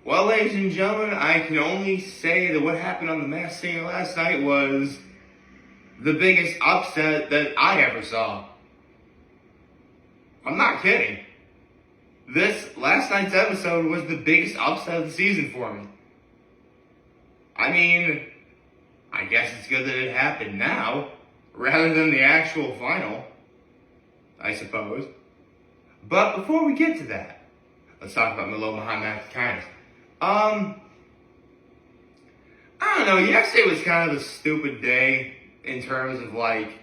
Well, ladies and gentlemen, I can only say that what happened on The Masked Singer last night was the biggest upset that I ever saw. I'm not kidding. Last night's episode was the biggest upset of the season for me. I mean, I guess it's good that it happened now, rather than the actual final, I suppose. But before we get to that, let's talk about Milo Muhammad kindness. I don't know, yesterday was kind of a stupid day in terms of okay,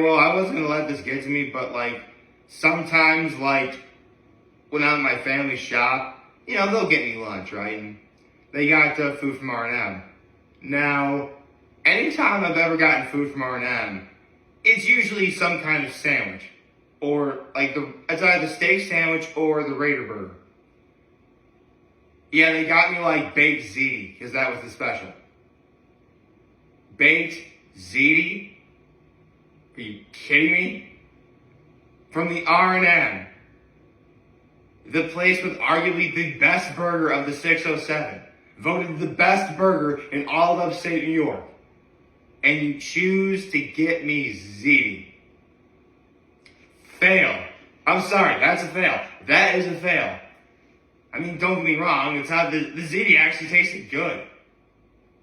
well, I wasn't gonna let this get to me, but sometimes when I'm at my family shop, they'll get me lunch, right? And they got food from R&M. Now, anytime I've ever gotten food from R&M, it's usually some kind of sandwich. Or, it's either the steak sandwich or the Raider burger. Yeah, they got me, baked ziti, because that was the special. Baked ziti? Are you kidding me? From the R&M. The place with arguably the best burger of the 607. Voted the best burger in all of upstate New York. And you choose to get me ziti. Fail. I'm sorry, that's a fail. That is a fail. I mean, don't get me wrong, it's not the ziti actually tasted good.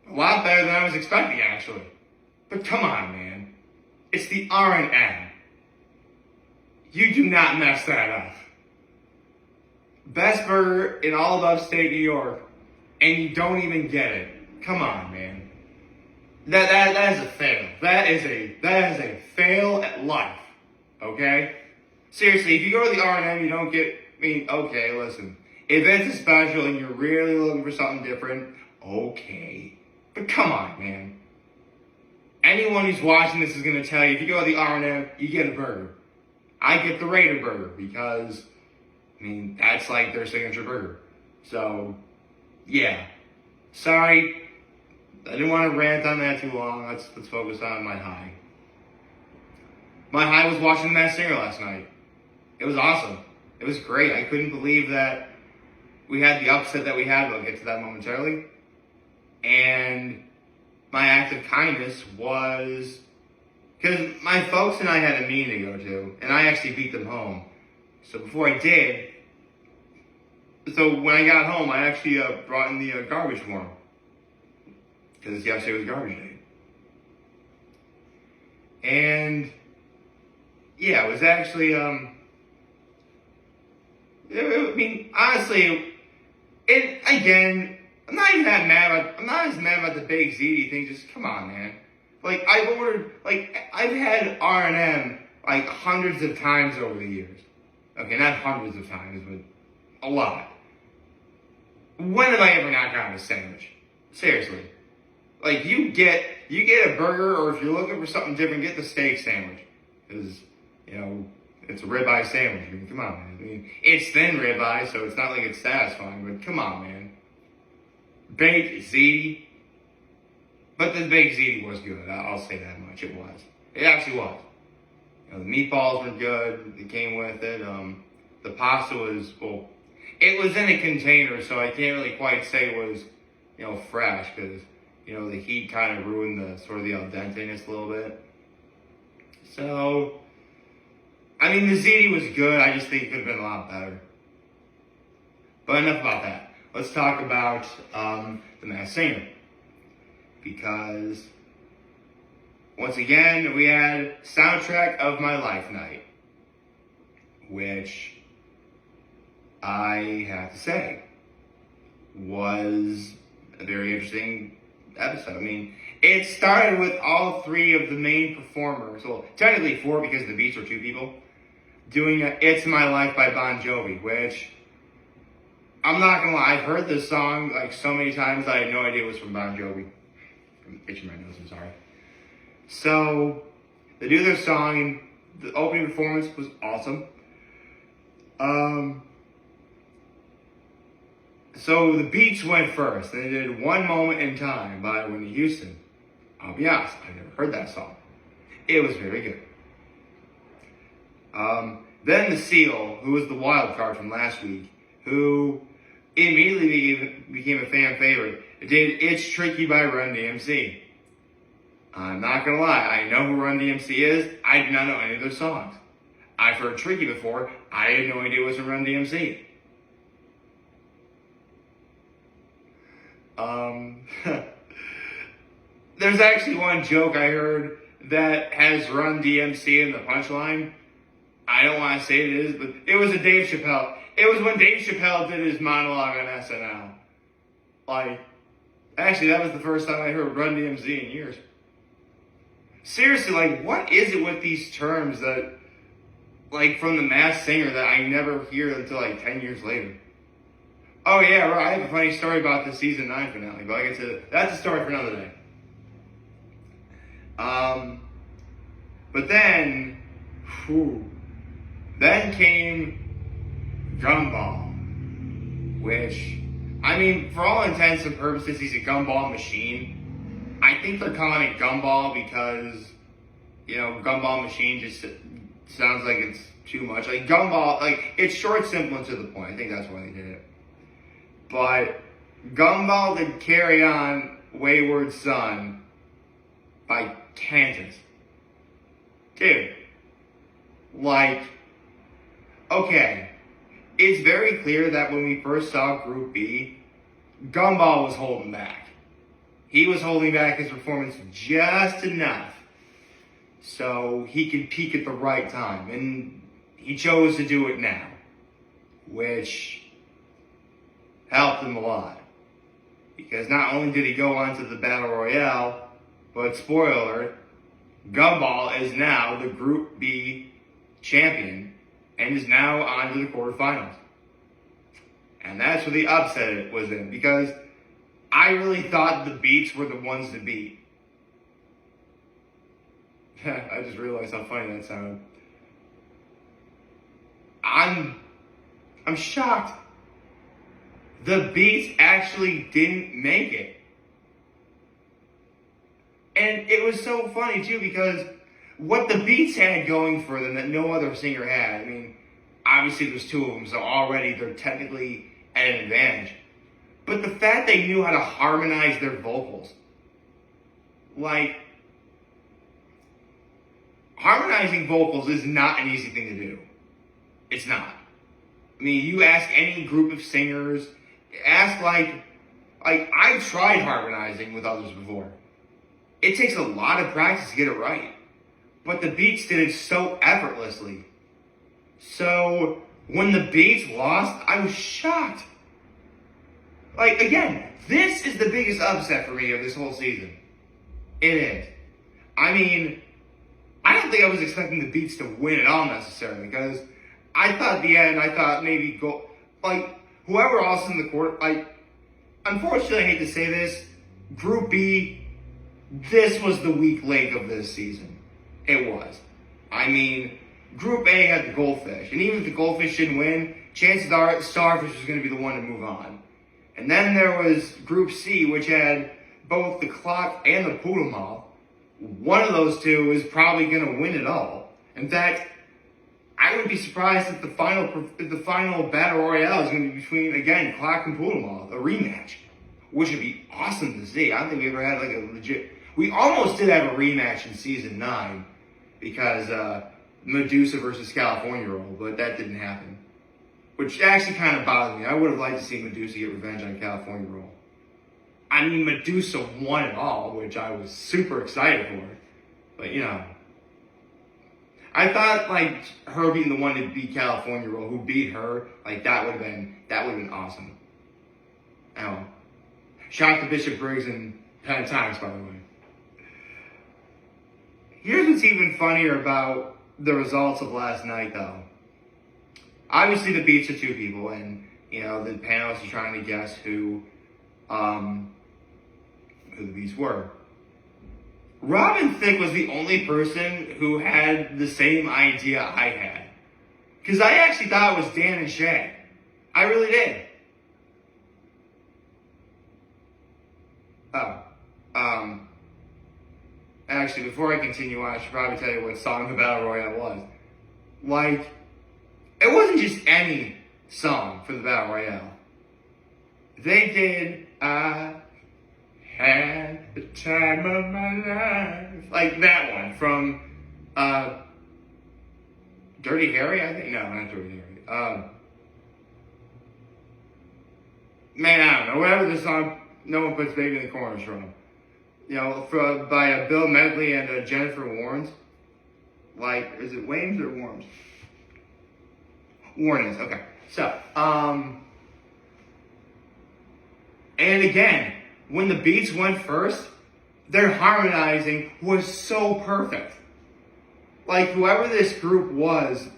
A lot better than I was expecting, actually. But come on, man. It's the R&M. You do not mess that up. Best burger in all of upstate New York, and you don't even get it. Come on, man. That is a fail. That is a fail at life. Okay? Seriously, if you go to the R&M, you don't get, okay, listen. If it's a special and you're really looking for something different, okay. But come on, man. Anyone who's watching this is going to tell you, if you go to the R&M, you get a burger. I get the Raider burger because, that's their signature burger. So, yeah. Sorry. I didn't want to rant on that too long. Let's focus on my high. My high was watching The Masked Singer last night. It was awesome. It was great. I couldn't believe that we had the upset that we had. I'll get to that momentarily. And my act of kindness was because my folks and I had a meeting to go to, and I actually beat them home. So before I did, when I got home, I actually brought in the garbage for them. Because yesterday was garbage day. And yeah, it was actually, honestly, I'm not even that mad I'm not as mad about the baked ziti thing, just come on, man. I've had R&M, hundreds of times over the years. Okay, not hundreds of times, but a lot. When have I ever not gotten a sandwich? Seriously. You get a burger, or if you're looking for something different, get the steak sandwich. Because, it's a ribeye sandwich. Come on, man. It's thin ribeye, so it's not like it's satisfying, but come on, man. Baked ziti. But the baked ziti was good. I'll say that much. It was. It actually was. The meatballs were good. It came with it. The pasta was, it was in a container, so I can't really quite say it was, fresh, because, the heat kind of ruined the al dente-ness a little bit. So, the ziti was good. I just think it could have been a lot better. But enough about that. Let's talk about The Masked Singer. Because, once again, we had Soundtrack of My Life night. Which, I have to say, was a very interesting episode. It started with all three of the main performers, well, technically four because the beats were two people, doing It's My Life by Bon Jovi, which, I'm not gonna lie, I've heard this song so many times I had no idea it was from Bon Jovi. I'm itching my nose, I'm sorry. So, they do their song, and the opening performance was awesome. So the Beats went first. They did One Moment in Time by Whitney Houston. I'll be honest, I never heard that song. It was very good. Then the Seal, who was the wild card from last week, who immediately became a fan favorite, did It's Tricky by Run DMC. I'm not gonna lie, I know who Run DMC is. I do not know any of their songs. I've heard Tricky before. I had no idea it was a Run DMC. There's actually one joke I heard that has Run DMC in the punchline. I don't want to say it is, but it was a Dave Chappelle. It was when Dave Chappelle did his monologue on SNL. Actually, that was the first time I heard Run DMC in years. Seriously, what is it with these terms that, from the Masked Singer that I never hear until 10 years later? Oh yeah, right, I have a funny story about the season 9 finale, but like I said, that's a story for another day. But then came Gumball, which, for all intents and purposes, he's a gumball machine. I think they're calling it Gumball because, Gumball machine just sounds like it's too much. Gumball, it's short, simple, and to the point. I think that's why they did it. But Gumball did Carry On, Wayward Son by Kansas. Dude. Okay. It's very clear that when we first saw Group B, Gumball was holding back. He was holding back his performance just enough so he could peak at the right time. And he chose to do it now, which helped him a lot. Because not only did he go on to the Battle Royale, but spoiler alert, Gumball is now the Group B champion and is now on to the quarterfinals. And that's where the upset was in, because I really thought the Beats were the ones to beat. I just realized how funny that sounded. I'm shocked. The Beats actually didn't make it. And it was so funny too, because what the Beats had going for them that no other singer had, obviously there's two of them, so already they're technically at an advantage. But the fact they knew how to harmonize their vocals. Harmonizing vocals is not an easy thing to do. It's not. You ask any group of singers, ask I've tried harmonizing with others before. It takes a lot of practice to get it right. But the Beats did it so effortlessly. So, when the Beats lost, I was shocked. Again, this is the biggest upset for me of this whole season. It is. I don't think I was expecting the Beats to win at all necessarily, because I thought at the end, maybe go, whoever else in the court, unfortunately I hate to say this, Group B, this was the weak link of this season. It was. Group A had the Goldfish, and even if the Goldfish didn't win, chances are the Starfish was going to be the one to move on. And then there was Group C, which had both the Clock and the Poodle Moth. One of those two is probably going to win it all. In fact, I would be surprised if the final Battle Royale is going to be between, again, Clock and Poodle Moth, a rematch, which would be awesome to see. I don't think we ever had a legit... We almost did have a rematch in Season 9 because Medusa versus California Roll, but that didn't happen. Which actually kind of bothered me. I would have liked to see Medusa get revenge on California Roll. Medusa won it all, which I was super excited for. But, I thought, her being the one to beat California Roll, who beat her, that would have been awesome. Shout out to Bishop Briggs and Pentatonics, by the way. Here's what's even funnier about the results of last night, though. Obviously, the Beats are two people, and, the panelists are trying to guess who the Beats were. Robin Thicke was the only person who had the same idea I had. Because I actually thought it was Dan and Shay. I really did. Actually, before I continue on, I should probably tell you what song the Battle Royale was. it wasn't just any song for the Battle Royale. They did, I had the time of my life. Like that one from, Dirty Harry, I think? No, not Dirty Harry. Man, I don't know. Whatever the song, No One Puts Baby in the Corners from. You know, by Bill Medley and Jennifer Warnes. Like, is it Waynes or Warnes? Warnes, okay. So, and again, when the beats went first, their harmonizing was so perfect. Like, whoever this group was,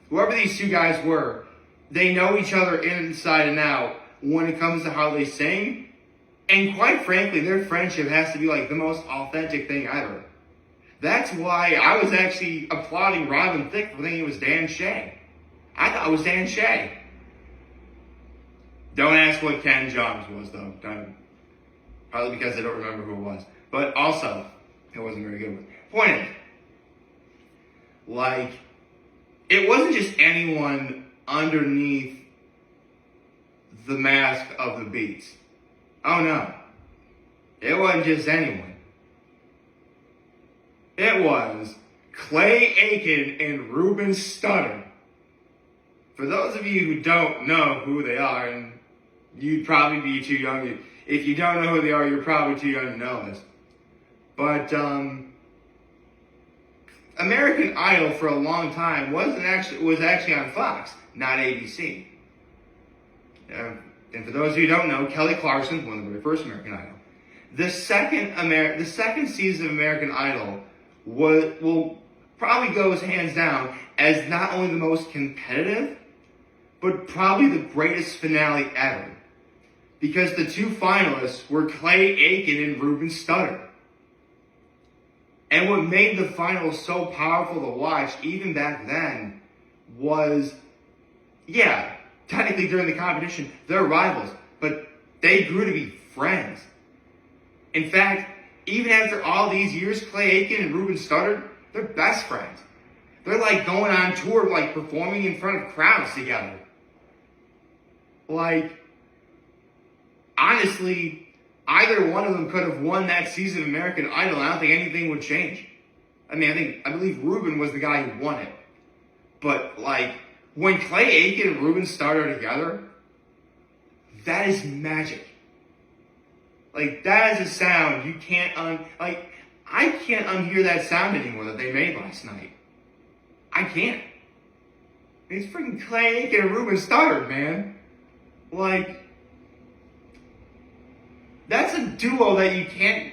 whoever these two guys were, they know each other inside and out when it comes to how they sing. And quite frankly, their friendship has to be like the most authentic thing ever. That's why I was actually applauding Robin Thicke for thinking it was Dan Shay. I thought it was Dan Shay. Don't ask what Ken Johns was, though. Probably because I don't remember who it was. But also, it wasn't very good. Point is, like, it wasn't just anyone underneath the mask of the beats. Oh no. It wasn't just anyone. It was Clay Aiken and Ruben Studdard. For those of you who don't know who they are, and you'd probably be too young. If you don't know who they are, you're probably too young to know this. But American Idol for a long time was actually on Fox, not ABC. And for those of you who don't know, Kelly Clarkson won the very first American Idol. The second season of American Idol will probably goes hands down as not only the most competitive, but probably the greatest finale ever. Because the two finalists were Clay Aiken and Ruben Studdard. And what made the finals so powerful to watch, even back then, was, yeah, technically during the competition, they're rivals, but they grew to be friends. In fact, even after all these years, Clay Aiken and Ruben Studdard, they're best friends. They're like going on tour, like performing in front of crowds together. Like, honestly, either one of them could have won that season of American Idol. I don't think anything would change. I believe Ruben was the guy who won it. But, like, when Clay Aiken and Ruben Studdard are together, that is magic. Like, that is a sound you can't I can't unhear that sound anymore that they made last night. I can't. It's freaking Clay Aiken and Ruben Studdard, man. Like, that's a duo that you can't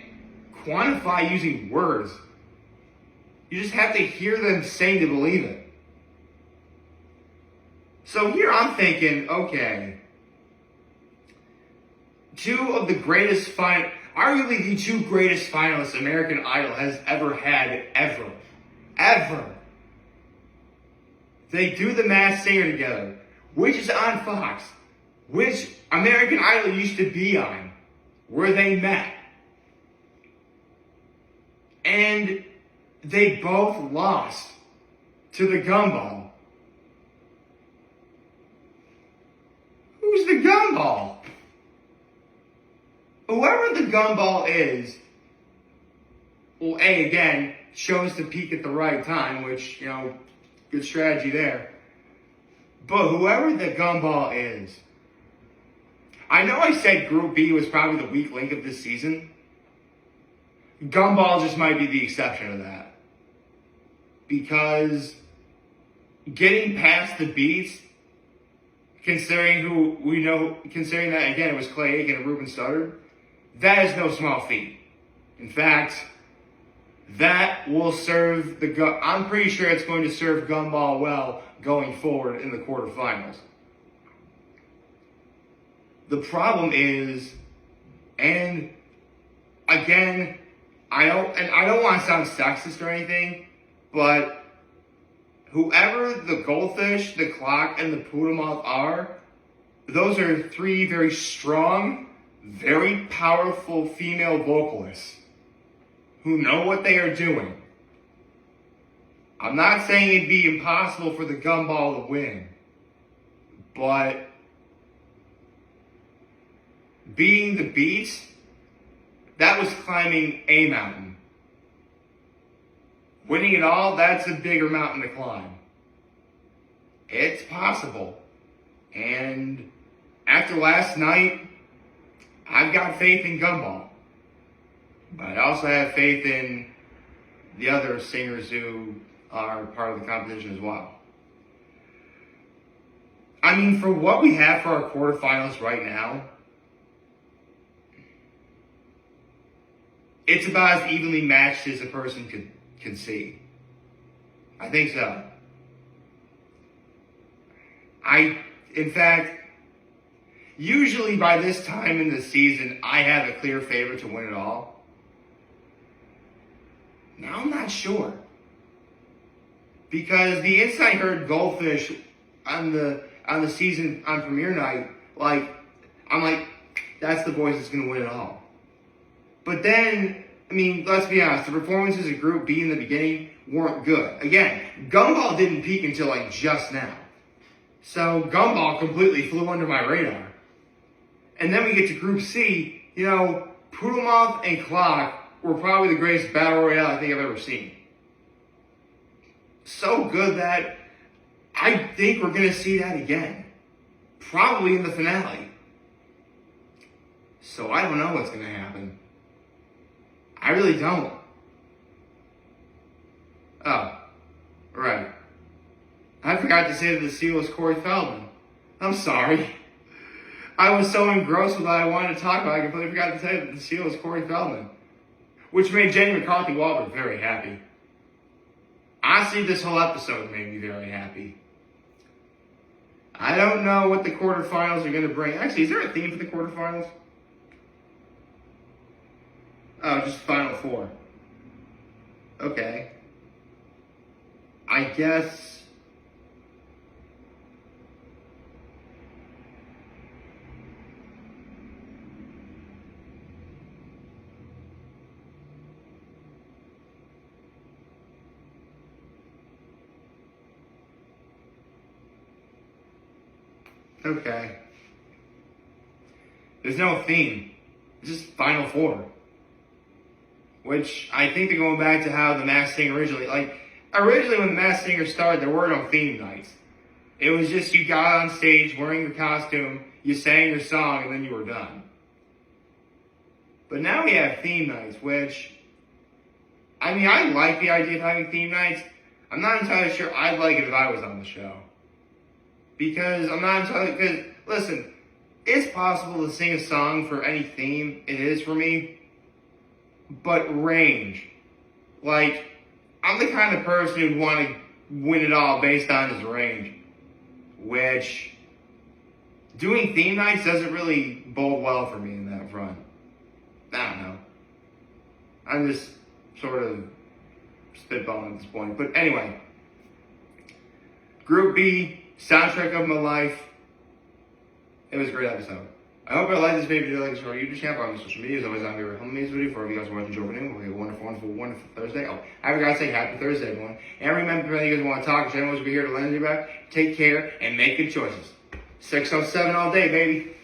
quantify using words. You just have to hear them sing to believe it. So here I'm thinking, okay, arguably the two greatest finalists American Idol has ever had, ever. They do the Masked Singer together, which is on Fox, which American Idol used to be on, where they met. And they both lost to the Gumball. Who's the Gumball? Whoever the Gumball is, well, again, chose to peak at the right time, which, good strategy there. But whoever the Gumball is, I know I said Group B was probably the weak link of this season. Gumball just might be the exception to that. Because getting past the beats, considering that, again, it was Clay Aiken and Ruben Studdard, that is no small feat. In fact, that will serve I'm pretty sure it's going to serve Gumball well going forward in the quarterfinals. The problem is, and again, I don't want to sound sexist or anything, but whoever the Goldfish, the Clock, and the Poodlemoth are, those are three very strong, very powerful female vocalists who know what they are doing. I'm not saying it'd be impossible for the Gumball to win, but beating the Beats, that was climbing a mountain. Winning it all, that's a bigger mountain to climb. It's possible. And after last night, I've got faith in Gumball. But I also have faith in the other singers who are part of the competition as well. I mean, for what we have for our quarterfinals right now, it's about as evenly matched as a person could see. I think so. In fact, usually by this time in the season, I have a clear favorite to win it all. Now I'm not sure. Because the instant I heard Goldfish on the season on premiere night, I'm like, that's the voice that's gonna win it all. But then, I mean, let's be honest, the performances of Group B in the beginning weren't good. Again, Gumball didn't peak until just now. So Gumball completely flew under my radar. And then we get to Group C, Poodlemoth and Clock were probably the greatest battle royale I think I've ever seen. So good that I think we're going to see that again. Probably in the finale. So I don't know what's going to happen. I really don't. Oh, right. I forgot to say that the seal was Corey Feldman. I'm sorry. I was so engrossed with what I wanted to talk about, I completely forgot to say that the seal was Corey Feldman. Which made Jenny McCarthy Wahlberg very happy. Honestly, this whole episode made me very happy. I don't know what the quarterfinals are going to bring. Actually, is there a theme for the quarterfinals? Oh, just Final Four. Okay. I guess... Okay. There's no theme. It's just Final Four. Which I think they're going back to how the Masked Singer originally when the Masked Singer started, there were no theme nights. It was just you got on stage wearing your costume, you sang your song, and then you were done. But now we have theme nights, which, I mean, I like the idea of having theme nights. I'm not entirely sure I'd like it if I was on the show. Because listen, it's possible to sing a song for any theme. It is for me. But range. I'm the kind of person who'd want to win it all based on his range. Which, doing theme nights doesn't really bode well for me in that front. I don't know. I'm just sort of spitballing at this point. But anyway. Group B. Soundtrack of my life. It was a great episode. I hope you liked this video. Like this video, YouTube channel, on social media. As always, I'm here with this video. For you guys watching Joe Video, have a wonderful Thursday. Oh, I forgot to say happy Thursday, everyone. And remember, if you guys want to talk, channel will be here to lend you back. Take care and make good choices. 607 all day, baby.